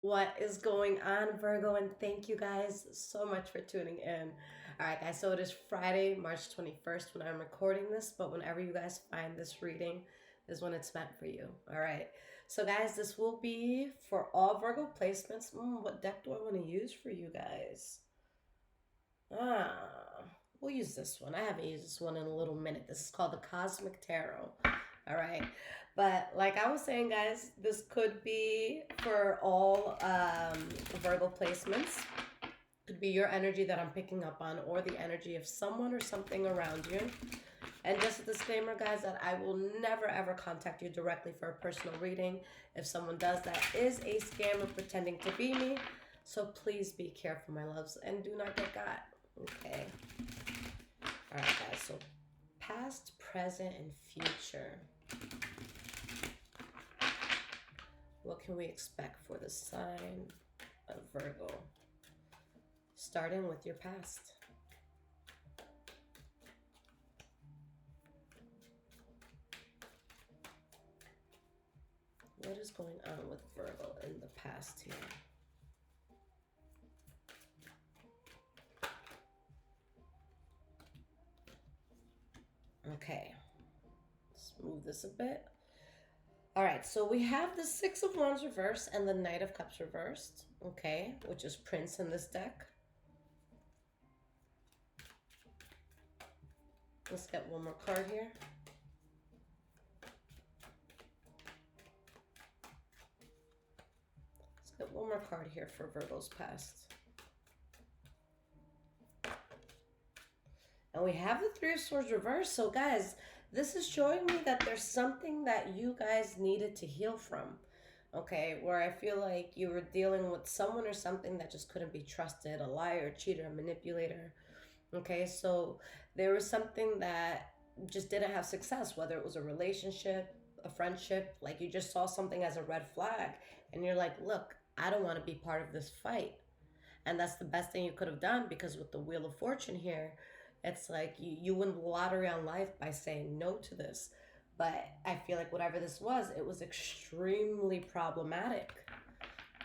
What is going on, Virgo? And thank you guys so much for tuning in. All right, guys, so it is Friday, March 21st when I'm recording this, but whenever you guys find this reading is when it's meant for you. All right, so guys, this will be for all Virgo placements. What deck do I want to use for you guys? Ah, we'll use this one. I haven't used this one in a little minute. This is called the Cosmic Tarot. All right. But like I was saying, guys, this could be for all Virgo placements. Could be your energy that I'm picking up on, or the energy of someone or something around you. And just a disclaimer, guys, that I will never ever contact you directly for a personal reading. If someone does, that is a scammer pretending to be me. So please be careful, my loves, and do not get got. Okay. All right, guys. So past, present, and future. What can we expect for the sign of Virgo? Starting with your past. What is going on with Virgo in the past here? Okay, let's move this a bit. All right, so we have the Six of Wands reversed and the Knight of Cups reversed, okay, which is Prince in this deck. Let's get one more card here. Let's get one more card here for Virgo's past. And we have the Three of Swords reversed. So guys, this is showing me that there's something that you guys needed to heal from. Okay, where I feel like you were dealing with someone or something that just couldn't be trusted, a liar, a cheater, a manipulator. Okay, so there was something that just didn't have success, whether it was a relationship, a friendship, like you just saw something as a red flag and you're like, look, I don't want to be part of this fight. And that's the best thing you could have done, because with the Wheel of Fortune here, it's like you win the lottery on life by saying no to this. But I feel like whatever this was, it was extremely problematic.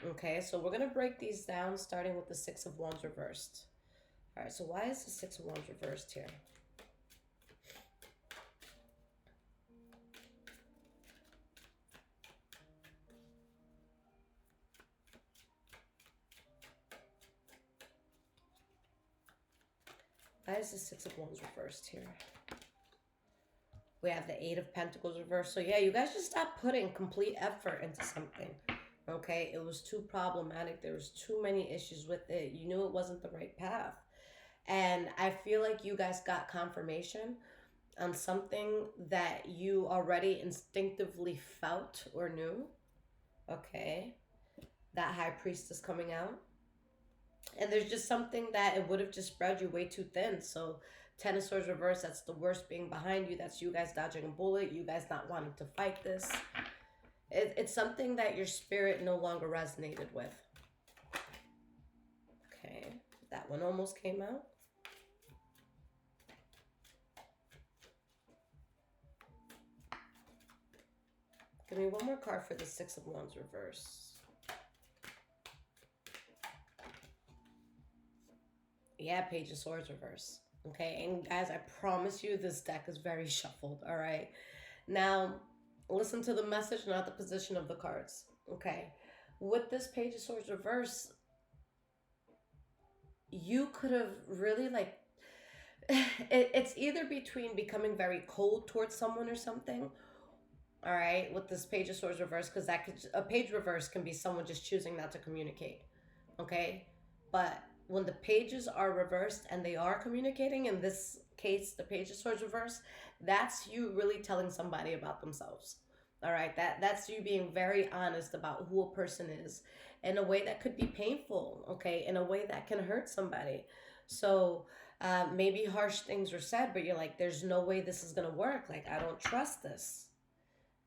Okay, so we're going to break these down starting with the Six of Wands reversed. All right, so why is the Six of Wands reversed here? Why is the Six of Wands reversed here? We have the Eight of Pentacles reversed. So yeah, you guys just stop putting complete effort into something. Okay, it was too problematic. There was too many issues with it. You knew it wasn't the right path. And I feel like you guys got confirmation on something that you already instinctively felt or knew. Okay, that High Priestess coming out. And there's just something that it would have just spread you way too thin. So Ten of Swords reverse, that's the worst being behind you. That's you guys dodging a bullet, you guys not wanting to fight this. It's something that your spirit no longer resonated with. Okay, that one almost came out. Give me one more card for the Six of Wands reverse. Yeah, Page of Swords reverse. Okay, and guys, I promise you this deck is very shuffled, all right? Now, listen to the message, not the position of the cards. Okay, with this Page of Swords reverse, you could have really like it's either between becoming very cold towards someone or something. All right, with this Page of Swords reverse, because that could, a page reverse can be someone just choosing not to communicate. Okay, but when the pages are reversed and they are communicating, in this case the Page of Swords reverse, that's you really telling somebody about themselves. All right, that's you being very honest about who a person is in a way that could be painful. Okay, in a way that can hurt somebody. So maybe harsh things were said, but you're like, there's no way this is gonna work. Like, I don't trust this.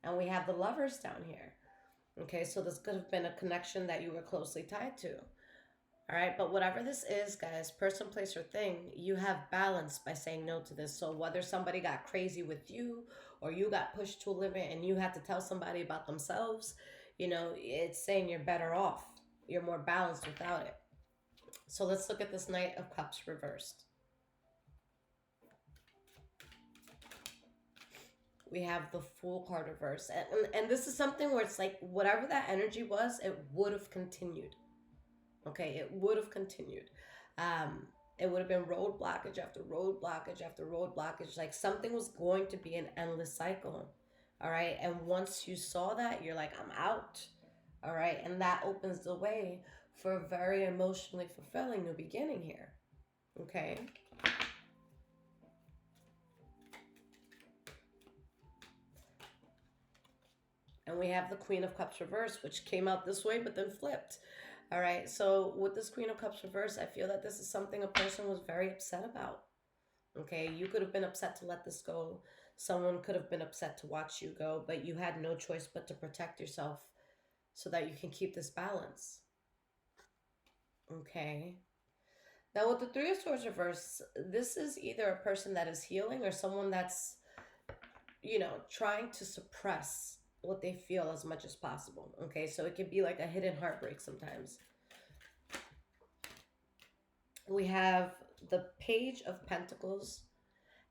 And we have the Lovers down here. Okay, so this could have been a connection that you were closely tied to. All right, but whatever this is, guys, person, place, or thing, you have balance by saying no to this. So whether somebody got crazy with you or you got pushed to a limit and you had to tell somebody about themselves, you know, it's saying you're better off. you're more balanced without it. So let's look at this Knight of Cups reversed. We have the Fool card reversed. And this is something where it's like whatever that energy was, it would have continued. Okay, it would have continued. It would have been road blockage after road blockage after road blockage. Like something was going to be an endless cycle. All right. And once you saw that, you're like, I'm out. All right. And that opens the way for a very emotionally fulfilling new beginning here. Okay. And we have the Queen of Cups reversed, which came out this way, but then flipped. All right. So with this Queen of Cups reversed, I feel that this is something a person was very upset about. Okay. You could have been upset to let this go. Someone could have been upset to watch you go, but you had no choice but to protect yourself so that you can keep this balance. Okay. Now with the Three of Swords reversed, this is either a person that is healing or someone that's, trying to suppress what they feel as much as possible. Okay, so it could be like a hidden heartbreak sometimes. We have the Page of Pentacles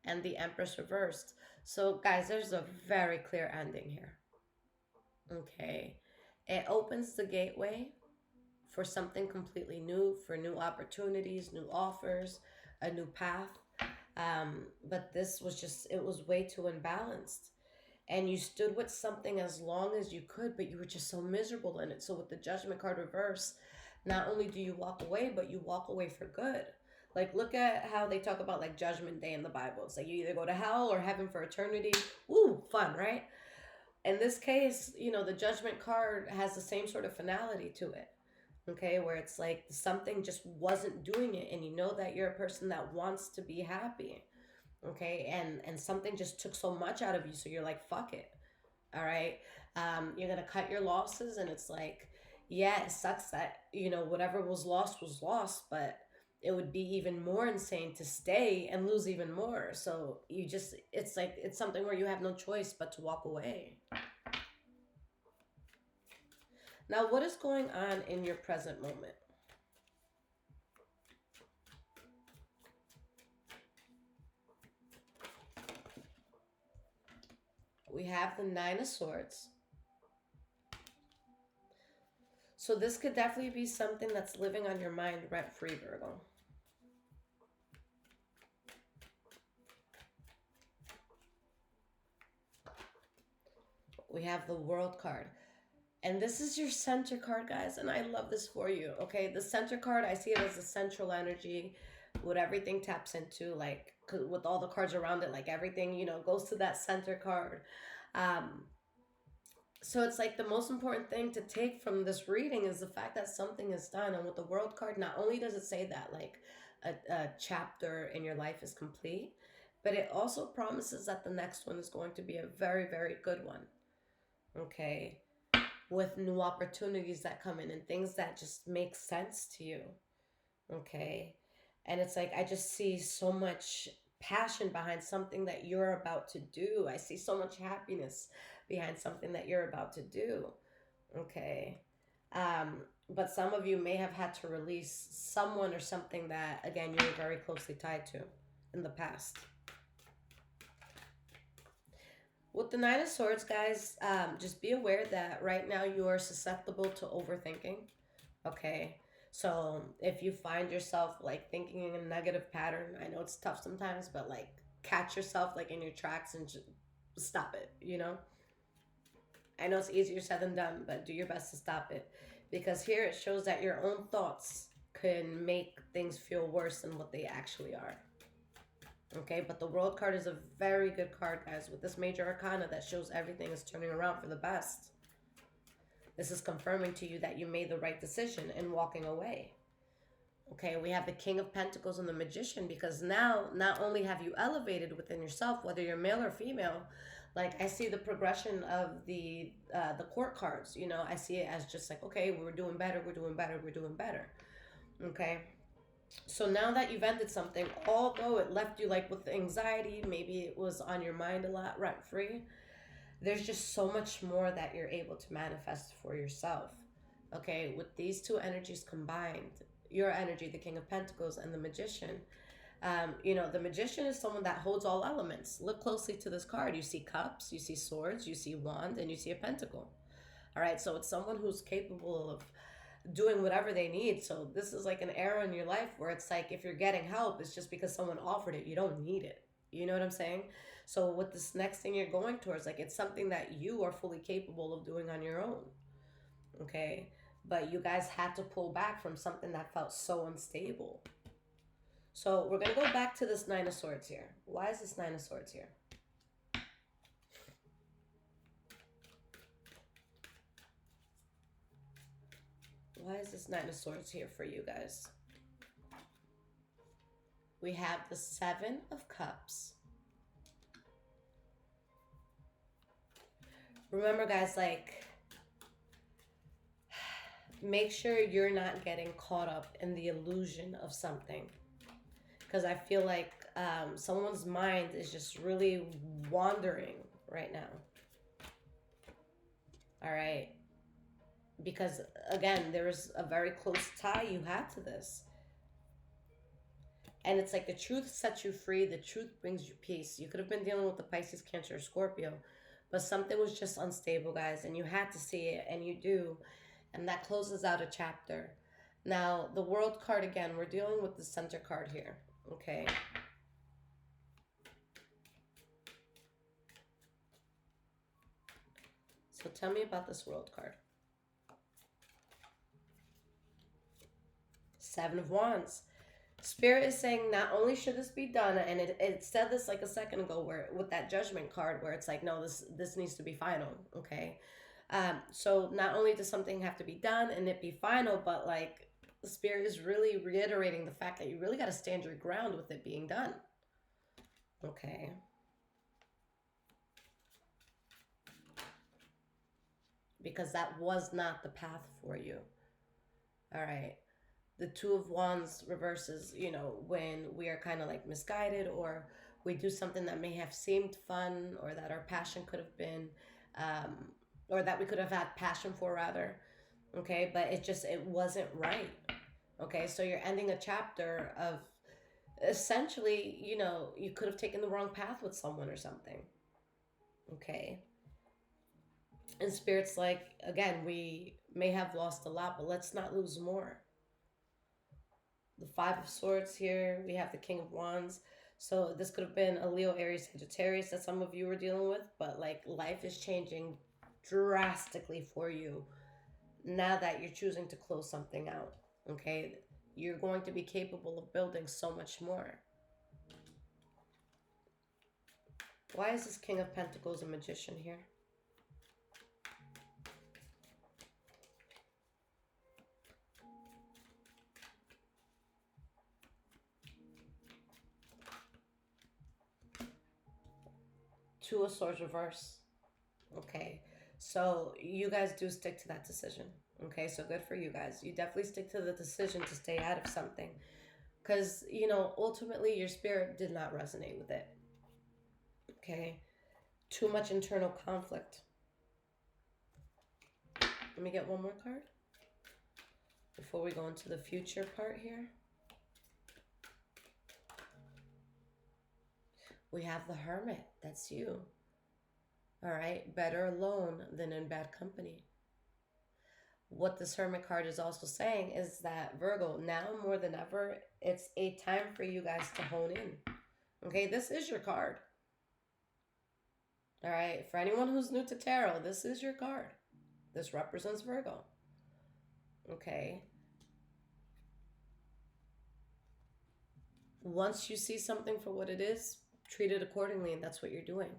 and the Empress reversed. So guys, there's a very clear ending here. Okay, it opens the gateway for something completely new, for new opportunities, new offers, a new path. But this was just, it was way too imbalanced. And you stood with something as long as you could, but you were just so miserable in it. So with the Judgment card reverse, not only do you walk away, but you walk away for good. Like, look at how they talk about like Judgment Day in the Bible. It's like you either go to hell or heaven for eternity. Ooh, fun, right? In this case, the Judgment card has the same sort of finality to it. Okay, where it's like something just wasn't doing it, and you know that you're a person that wants to be happy. Okay, and something just took so much out of you, so you're like, fuck it. All right. You're gonna cut your losses, and it's like, yeah, it sucks that whatever was lost, but it would be even more insane to stay and lose even more. So it's like it's something where you have no choice but to walk away. Now, what is going on in your present moment? We have the Nine of Swords. So this could definitely be something that's living on your mind rent-free, Virgo. We have the World card. And this is your center card, guys. And I love this for you, okay? The center card, I see it as a central energy. What everything taps into, like with all the cards around it, like everything, goes to that center card. So it's like the most important thing to take from this reading is the fact that something is done. And with the World card, not only does it say that like a chapter in your life is complete, but it also promises that the next one is going to be a very, very good one. Okay. With new opportunities that come in and things that just make sense to you. Okay. And it's like, I just see so much passion behind something that you're about to do. I see so much happiness behind something that you're about to do. Okay. But some of you may have had to release someone or something that, again, you were very closely tied to in the past. With the Nine of Swords, guys, just be aware that right now you are susceptible to overthinking. Okay. So if you find yourself like thinking in a negative pattern, I know it's tough sometimes, but like catch yourself like in your tracks and just stop it, I know it's easier said than done, but do your best to stop it. Because here it shows that your own thoughts can make things feel worse than what they actually are. Okay, but the World card is a very good card, guys, with this major arcana that shows everything is turning around for the best. This is confirming to you that you made the right decision in walking away. Okay, we have the King of Pentacles and the Magician, because now not only have you elevated within yourself, whether you're male or female, like I see the progression of the court cards, I see it as just like, okay, we're doing better, we're doing better, we're doing better. Okay. So now that you've ended something, although it left you like with anxiety, maybe it was on your mind a lot rent free, there's just so much more that you're able to manifest for yourself. Okay, with these two energies combined, your energy, the King of Pentacles, and the Magician, the Magician is someone that holds all elements. Look closely to this card. You see cups, you see swords, you see wand, and you see a pentacle. All right, so it's someone who's capable of doing whatever they need. So this is like an era in your life where it's like if you're getting help, it's just because someone offered it. You don't need it. You know what I'm saying? So with this next thing you're going towards, like it's something that you are fully capable of doing on your own. Okay? But you guys had to pull back from something that felt so unstable. So we're going to go back to this Nine of Swords here. Why is this Nine of Swords here? Why is this Nine of Swords here for you guys? We have the Seven of Cups. Remember, guys, like, make sure you're not getting caught up in the illusion of something. Because I feel like someone's mind is just really wandering right now. All right. Because, again, there's a very close tie you have to this. And it's like the truth sets you free. The truth brings you peace. You could have been dealing with the Pisces, Cancer, or Scorpio. But something was just unstable, guys. And you had to see it. And you do. And that closes out a chapter. Now, the World card again. We're dealing with the center card here. Okay. So tell me about this World card. Seven of Wands. Spirit is saying not only should this be done, and it said this like a second ago, where with that Judgment card, where it's like, no, this needs to be final. Okay. So not only does something have to be done and it be final, but like the Spirit is really reiterating the fact that you really got to stand your ground with it being done. Okay. Because that was not the path for you. All right. The Two of Wands reverses, when we are kind of like misguided, or we do something that may have seemed fun, or that our passion could have been, or that we could have had passion for rather. Okay. But it wasn't right. Okay. So you're ending a chapter of essentially, you could have taken the wrong path with someone or something. Okay. And Spirit's like, again, we may have lost a lot, but let's not lose more. The Five of Swords here. We have the King of Wands. So this could have been a Leo, Aries, Sagittarius that some of you were dealing with. But like life is changing drastically for you now that you're choosing to close something out. Okay. You're going to be capable of building so much more. Why is this King of Pentacles a Magician here? Two of Swords reverse. Okay. So you guys do stick to that decision. Okay. So good for you guys. You definitely stick to the decision to stay out of something. Because, ultimately your spirit did not resonate with it. Okay. Too much internal conflict. Let me get one more card before we go into the future part here. We have the Hermit. That's you. All right. Better alone than in bad company. What this Hermit card is also saying is that, Virgo, now more than ever, it's a time for you guys to hone in. Okay. This is your card. All right. For anyone who's new to tarot, this is your card. This represents Virgo. Okay. Once you see something for what it is, treat it accordingly, and that's what you're doing.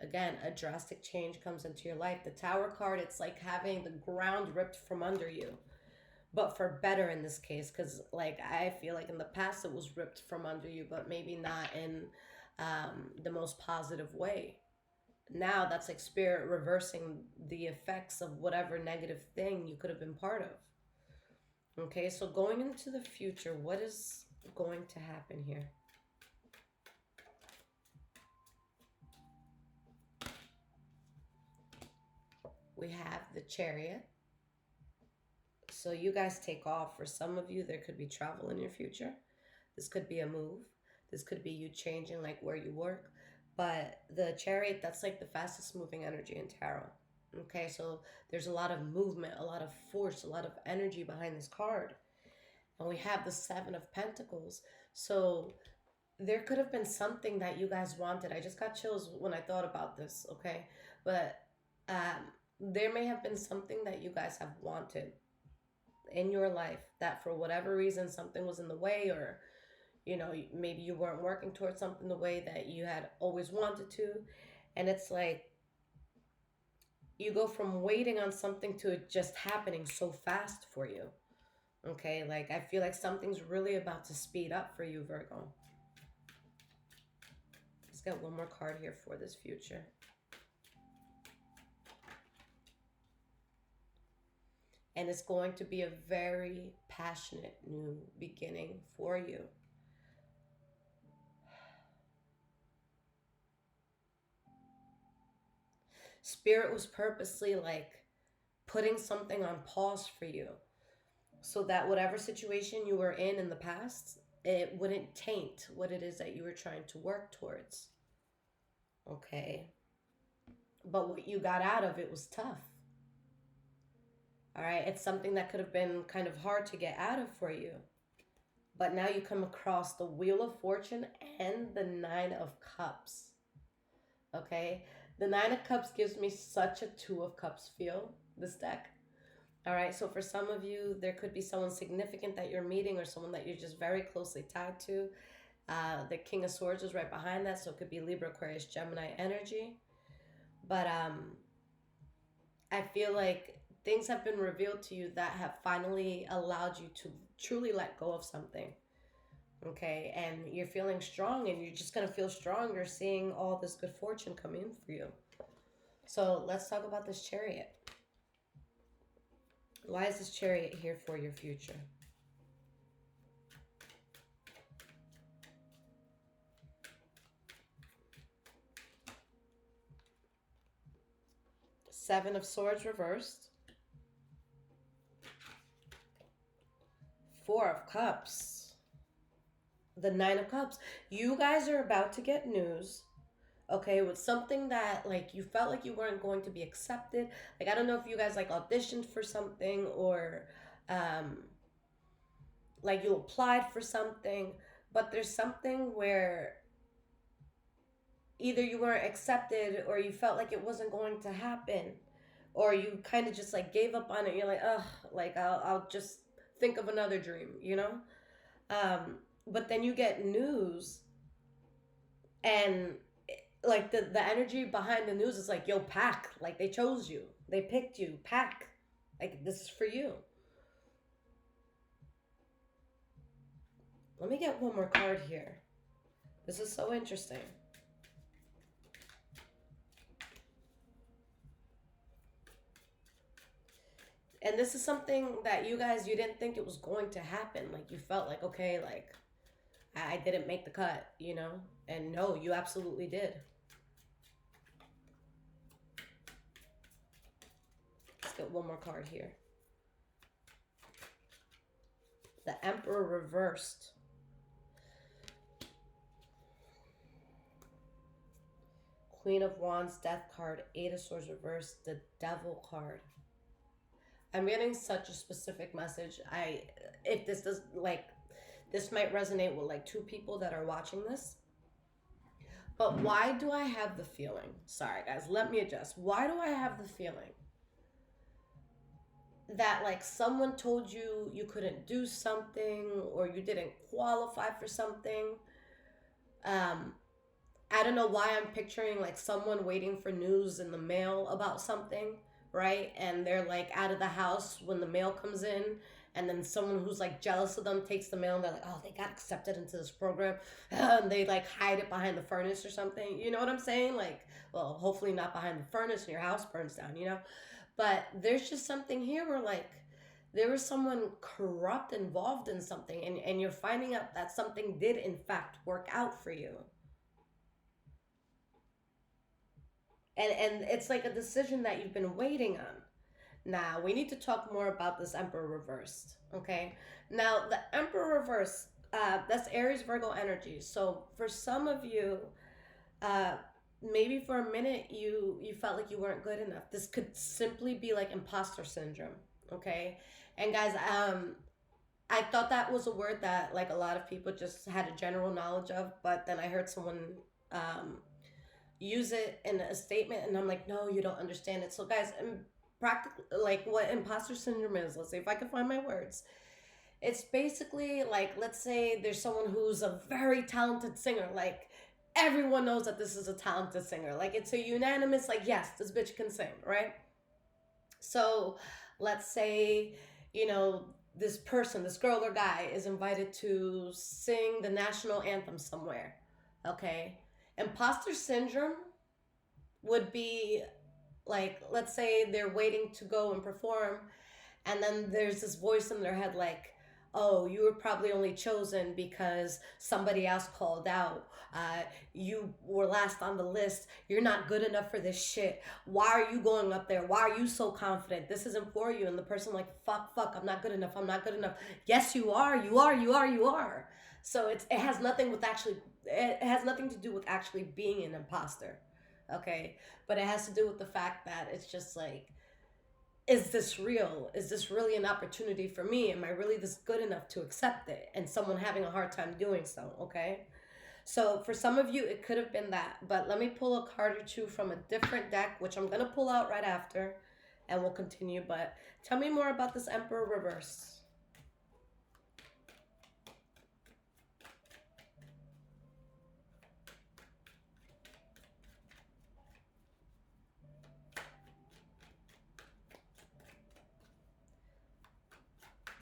Again, a drastic change comes into your life. The Tower card, it's like having the ground ripped from under you, but for better in this case, because like I feel like in the past it was ripped from under you, but maybe not in the most positive way. Now that's like Spirit reversing the effects of whatever negative thing you could have been part of. Okay, so going into the future, what is going to happen here? We have the Chariot. So you guys take off. For some of you, there could be travel in your future. This could be a move. This could be you changing like where you work. But the chariot, that's like the fastest moving energy in tarot. Okay, so there's a lot of movement, a lot of force, a lot of energy behind this card. And we have the Seven of Pentacles. So there could have been something that you guys wanted. I just got chills when I thought about this, okay? But there may have been something that you guys have wanted in your life that for whatever reason something was in the way, or maybe you weren't working towards something the way that you had always wanted to. And it's like you go from waiting on something to it just happening so fast for you. Okay, like I feel like something's really about to speed up for you, Virgo. Let's get one more card here for this future. And it's going to be a very passionate new beginning for you. Spirit was purposely like putting something on pause for you so that whatever situation you were in the past, it wouldn't taint what it is that you were trying to work towards. Okay. But what you got out of it was tough. All right. It's something that could have been kind of hard to get out of for you. But now you come across the Wheel of Fortune and the Nine of Cups. Okay. The Nine of Cups gives me such a Two of Cups feel, this deck. All right, so for some of you, there could be someone significant that you're meeting or someone that you're just very closely tied to. The King of Swords is right behind that, so it could be Libra, Aquarius, Gemini energy. But I feel like things have been revealed to you that have finally allowed you to truly let go of something. Okay, and you're feeling strong, and you're just going to feel stronger seeing all this good fortune come in for you. So let's talk about this Chariot. Why is this Chariot here for your future? Seven of Swords reversed. Four of Cups. The Nine of Cups. You guys are about to get news, okay, with something that like you felt like you weren't going to be accepted. Like I don't know if you guys like auditioned for something or like you applied for something, but there's something where either you weren't accepted or you felt like it wasn't going to happen, or you kind of just like gave up on it. You're like, ugh, like I'll just think of another dream, you know? But then you get news, and like the energy behind the news is like, yo, pack. Like they chose you. They picked you. Pack. Like this is for you. Let me get one more card here. This is so interesting. And this is something that you guys, you didn't think it was going to happen. Like you felt like, okay, like I didn't make the cut, you know? And no, you absolutely did. Let's get one more card here. The Emperor reversed. Queen of Wands, Death card, Eight of Swords reversed, the Devil card. I'm getting such a specific message. If this does, like, this might resonate with like two people that are watching this. But why do I have the feeling? Sorry guys, let me adjust. Why do I have the feeling that like someone told you you couldn't do something or you didn't qualify for something? I don't know why I'm picturing like someone waiting for news in the mail about something, right? And they're like out of the house when the mail comes in, and then someone who's like jealous of them takes the mail and they're like, oh, they got accepted into this program, and they like hide it behind the furnace or something. You know what I'm saying? Like, well, hopefully not behind the furnace and your house burns down, you know? But there's just something here where like there was someone corrupt involved in something, and you're finding out that something did in fact work out for you. And it's like a decision that you've been waiting on. Now, we need to talk more about this Emperor reversed, okay? Now, the Emperor reversed, that's Aries Virgo energy. So, for some of you, uh, maybe for a minute you felt like you weren't good enough. This could simply be like imposter syndrome, okay? And guys, I thought that was a word that like a lot of people just had a general knowledge of, but then I heard someone um, use it in a statement, and I'm like, no, you don't understand it. So, guys, practically, like what imposter syndrome is, let's see if I can find my words. It's basically like, let's say there's someone who's a very talented singer, like everyone knows that this is a talented singer, like it's a unanimous, like, yes, this bitch can sing, right? So let's say, you know, this person, this girl or guy, is invited to sing the national anthem somewhere. Okay. Imposter syndrome would be like, let's say they're waiting to go and perform, and then there's this voice in their head like, oh, you were probably only chosen because somebody else called out. You were last on the list. You're not good enough for this shit. Why are you going up there? Why are you so confident? This isn't for you. And the person like, fuck, I'm not good enough. I'm not good enough. Yes, you are. You are. So it has nothing with actually, it has nothing to do with actually being an imposter. Okay. But it has to do with the fact that it's just like, is this real? Is this really an opportunity for me? Am I really this good enough to accept it? And someone having a hard time doing so, okay? So for some of you, it could have been that. But let me pull a card or two from a different deck, which I'm going to pull out right after, and we'll continue. But tell me more about this Emperor reverse.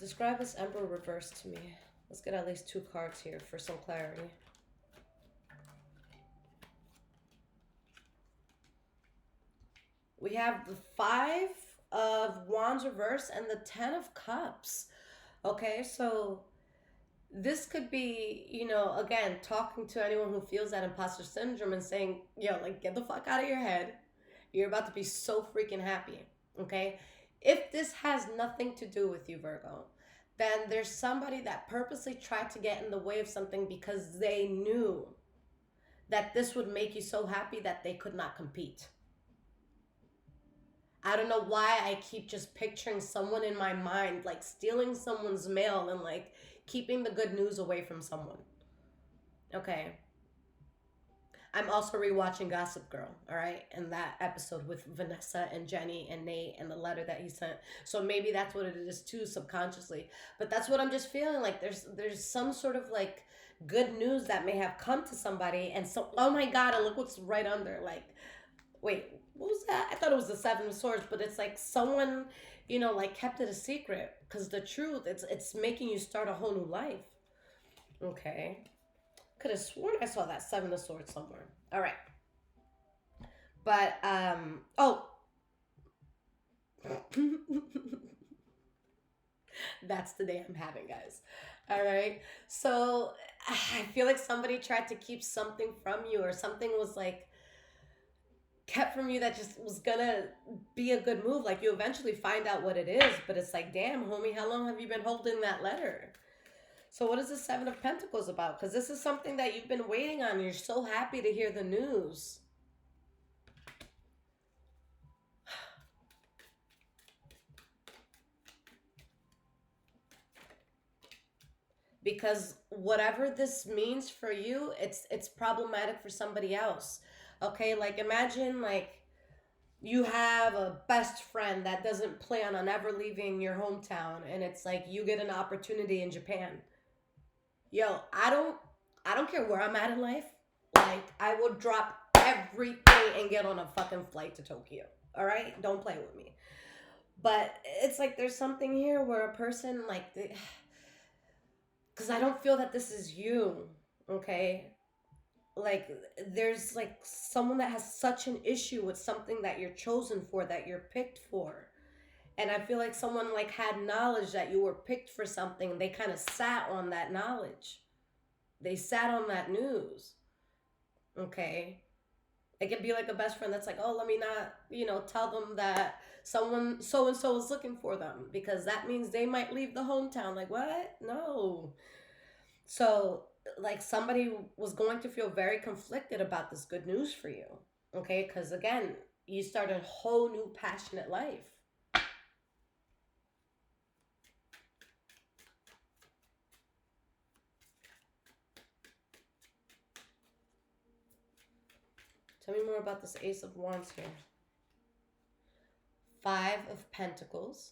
Describe this Emperor reverse to me. Let's get at least two cards here for some clarity. We have the Five of Wands reverse and the Ten of Cups. Okay, so this could be, you know, again, talking to anyone who feels that imposter syndrome and saying, yo, like, get the fuck out of your head. You're about to be so freaking happy. Okay? If this has nothing to do with you, Virgo, then there's somebody that purposely tried to get in the way of something because they knew that this would make you so happy that they could not compete. I don't know why I keep just picturing someone in my mind, like stealing someone's mail and like keeping the good news away from someone. Okay. I'm also rewatching Gossip Girl, all right? And that episode with Vanessa and Jenny and Nate and the letter that he sent. So maybe that's what it is too, subconsciously. But that's what I'm just feeling like. There's some sort of like good news that may have come to somebody, and so, oh my god, and look what's right under. Like, wait, what was that? I thought it was the Seven of Swords, but it's like someone, you know, like kept it a secret, because the truth, it's making you start a whole new life. Okay. Could have sworn I saw that Seven of Swords somewhere. All right. But oh, that's the day I'm having, guys. All right. So I feel like somebody tried to keep something from you, or something was like kept from you that just was gonna be a good move. Like, you eventually find out what it is, but it's like, damn, homie, how long have you been holding that letter? So what is the Seven of Pentacles about? Because this is something that you've been waiting on. You're so happy to hear the news. Because whatever this means for you, it's problematic for somebody else. Okay, like imagine like you have a best friend that doesn't plan on ever leaving your hometown, and it's like you get an opportunity in Japan. Yo, I don't care where I'm at in life. Like, I will drop everything and get on a fucking flight to Tokyo. All right? Don't play with me. But it's like there's something here where a person like, cuz I don't feel that this is you, okay? Like, there's like someone that has such an issue with something that you're chosen for, that you're picked for. And I feel like someone like had knowledge that you were picked for something, and they kind of sat on that knowledge. They sat on that news. Okay. It could be like a best friend that's like, oh, let me not, tell them that someone so and so is looking for them because that means they might leave the hometown. Like, what? No. So, like, somebody was going to feel very conflicted about this good news for you. Okay. Because again, you started a whole new passionate life. Tell me more about this Ace of Wands here. Five of Pentacles.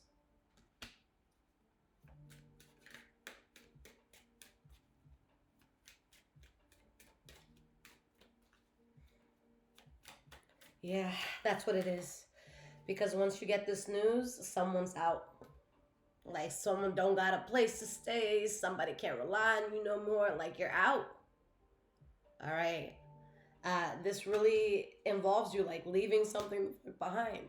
Yeah, that's what it is. Because once you get this news, someone's out. Like someone don't got a place to stay. Somebody can't rely on you no more. Like you're out. All right. This really involves you like leaving something behind.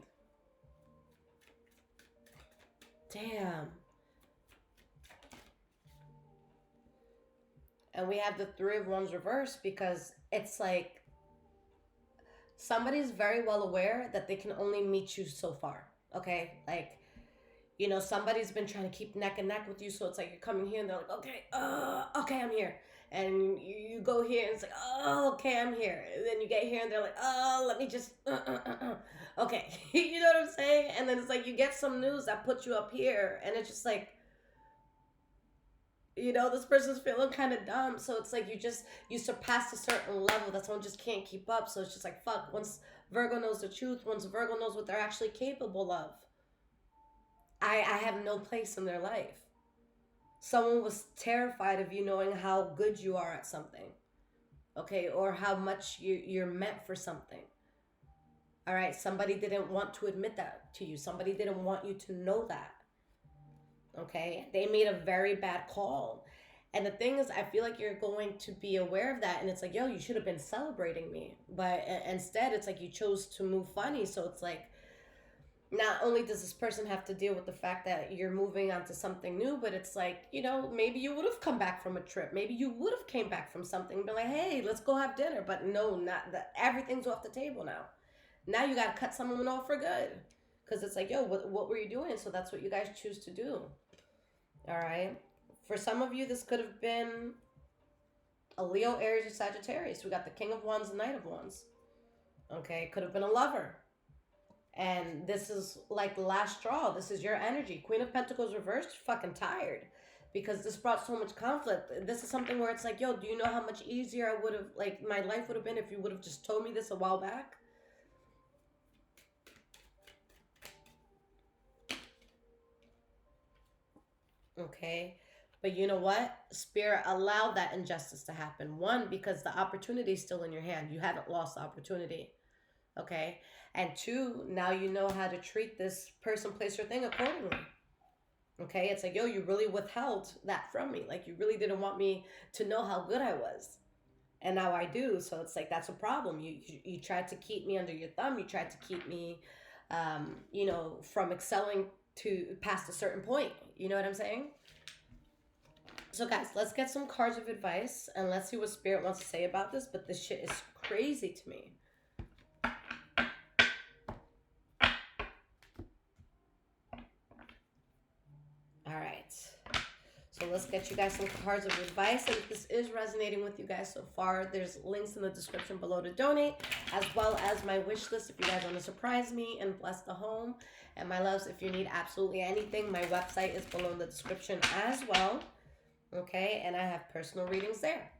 Damn. And we have the Three of Wands reversed because it's like somebody's very well aware that they can only meet you so far. Okay? Like, somebody's been trying to keep neck and neck with you. So it's like you're coming here and they're like, okay, I'm here. And you go here and it's like, oh, okay, I'm here. And then you get here and they're like, oh, let me just, okay. You know what I'm saying? And then it's like you get some news that puts you up here and it's just like, this person's feeling kind of dumb. So it's like you surpassed a certain level that someone just can't keep up. So it's just like, fuck, once Virgo knows the truth, once Virgo knows what they're actually capable of, I have no place in their life. Someone was terrified of you knowing how good you are at something, okay, or how much you're meant for something. All right, somebody didn't want to admit that to you. Somebody didn't want you to know that. Okay, they made a very bad call. And the thing is, I feel like you're going to be aware of that. And it's like, yo, you should have been celebrating me. But instead, it's like you chose to move funny. So it's like, not only does this person have to deal with the fact that you're moving on to something new, but it's like, maybe you would have come back from a trip. Maybe you would have came back from something and been like, hey, let's go have dinner. But no, not that. Everything's off the table now. Now you got to cut someone off for good. Because it's like, yo, what were you doing? So that's what you guys choose to do. All right. For some of you, this could have been a Leo, Aries, or Sagittarius. We got the King of Wands and Knight of Wands. Okay. Could have been a lover. And this is like the last straw. This is your energy. Queen of Pentacles reversed, fucking tired. Because this brought so much conflict. This is something where it's like, yo, do you know how much easier I would have, like, my life would have been if you would have just told me this a while back? Okay. But you know what? Spirit allowed that injustice to happen. One, because the opportunity is still in your hand. You haven't lost the opportunity. Okay. And two, now you know how to treat this person, place, or thing accordingly. Okay. It's like, yo, you really withheld that from me. Like, you really didn't want me to know how good I was. And now I do. So it's like, that's a problem. You tried to keep me under your thumb. You tried to keep me, from excelling to past a certain point. You know what I'm saying? So guys, let's get some cards of advice and let's see what Spirit wants to say about this. But this shit is crazy to me. All right. So let's get you guys some cards of advice. And if this is resonating with you guys so far, there's links in the description below to donate, as well as my wish list if you guys want to surprise me and bless the home. And my loves, if you need absolutely anything, my website is below in the description as well. Okay, and I have personal readings there.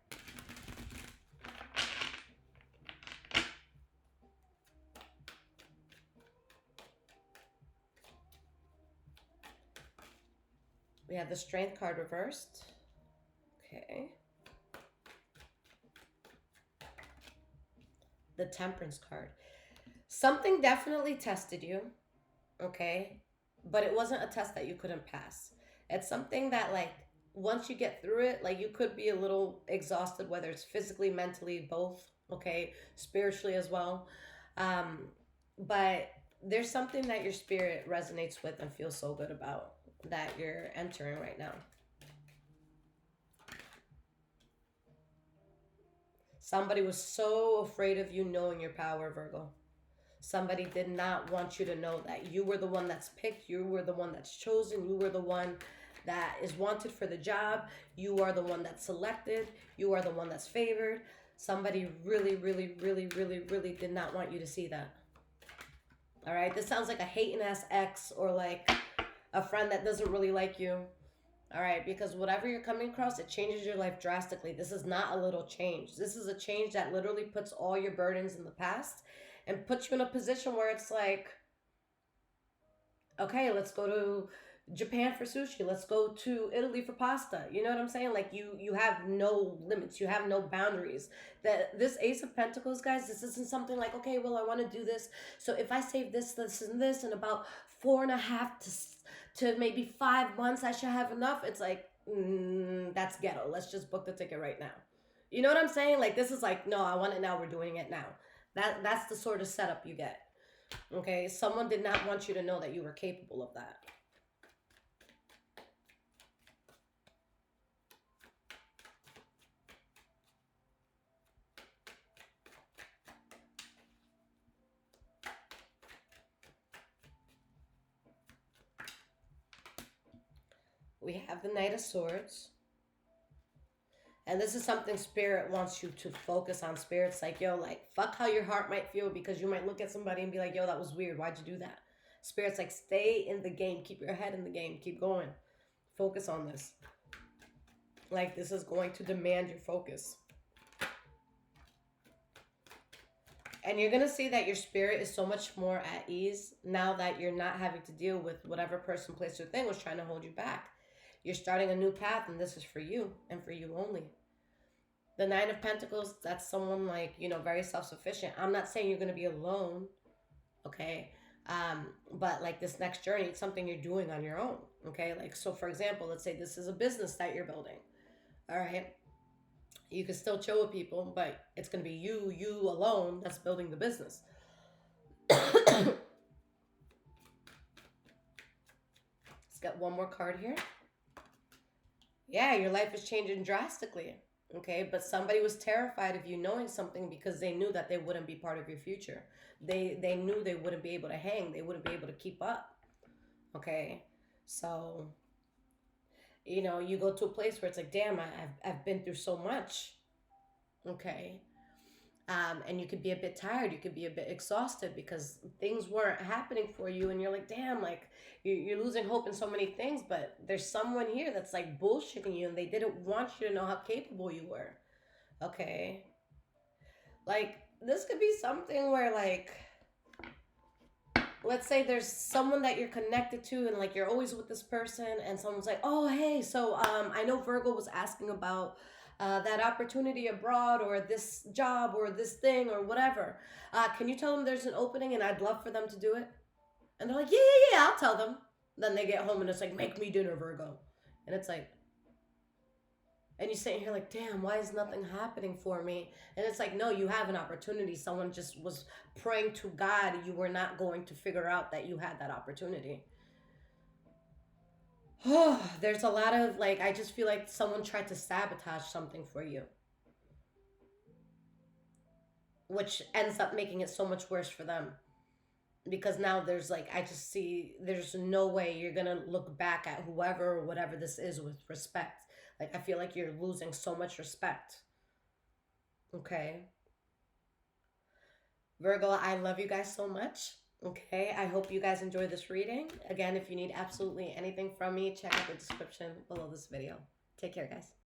We have the Strength card reversed. Okay. The Temperance card. Something definitely tested you. Okay. But it wasn't a test that you couldn't pass. It's something that, like, once you get through it, like, you could be a little exhausted, whether it's physically, mentally, both. Okay. Spiritually as well. But there's something that your spirit resonates with and feels so good about that you're entering right now. Somebody was so afraid of you knowing your power, Virgo. Somebody did not want you to know that you were the one that's picked, you were the one that's chosen, you were the one that is wanted for the job, you are the one that's selected, you are the one that's favored. Somebody really, really, really, really, really did not want you to see that. All right, this sounds like a hating ass ex or like a friend that doesn't really like you. All right, because whatever you're coming across, it changes your life drastically. This is not a little change. This is a change that literally puts all your burdens in the past and puts you in a position where it's like, okay, let's go to Japan for sushi. Let's go to Italy for pasta. You know what I'm saying? Like you have no limits. You have no boundaries. That this Ace of Pentacles, guys, this isn't something like, okay, well, I want to do this. So if I save this in about 4.5 to maybe 5 months, I should have enough. It's like, that's ghetto. Let's just book the ticket right now. You know what I'm saying? Like this is like, no, I want it now. We're doing it now. That's the sort of setup you get. Okay, someone did not want you to know that you were capable of that. We have the Knight of Swords. And this is something Spirit wants you to focus on. Spirit's like, yo, like, fuck how your heart might feel, because you might look at somebody and be like, yo, that was weird. Why'd you do that? Spirit's like, stay in the game. Keep your head in the game. Keep going. Focus on this. Like, this is going to demand your focus. And you're going to see that your spirit is so much more at ease now that you're not having to deal with whatever person, place, or thing was trying to hold you back. You're starting a new path, and this is for you and for you only. The Nine of Pentacles, that's someone like, you know, very self-sufficient. I'm not saying you're going to be alone, okay? But like this next journey, it's something you're doing on your own, okay? Like, so for example, let's say this is a business that you're building, all right? You can still chill with people, but it's going to be you alone that's building the business. Let's get one more card here. Yeah, your life is changing drastically, okay? But somebody was terrified of you knowing something because they knew that they wouldn't be part of your future. They knew they wouldn't be able to hang. They wouldn't be able to keep up, okay? So, you know, you go to a place where it's like, damn, I've been through so much, okay? And you could be a bit tired. You could be a bit exhausted because things weren't happening for you. And you're like, damn, like you're losing hope in so many things. But there's someone here that's like bullshitting you, and they didn't want you to know how capable you were. Okay. Like this could be something where like, let's say there's someone that you're connected to and like you're always with this person, and someone's like, oh, hey, so I know Virgo was asking about that opportunity abroad or this job or this thing or whatever. Can you tell them there's an opening and I'd love for them to do it? And they're like, yeah, I'll tell them. Then they get home and it's like, make me dinner, Virgo. And it's like, and you're sitting here like, damn, why is nothing happening for me? And it's like, no, you have an opportunity. Someone just was praying to God. You were not going to figure out that you had that opportunity. Oh, there's a lot of like, I just feel like someone tried to sabotage something for you, which ends up making it so much worse for them. Because now there's like, I just see there's no way you're gonna look back at whoever or whatever this is with respect. Like, I feel like you're losing so much respect. Okay. Virgo, I love you guys so much. Okay, I hope you guys enjoy this reading. Again, if you need absolutely anything from me, check out the description below this video. Take care, guys.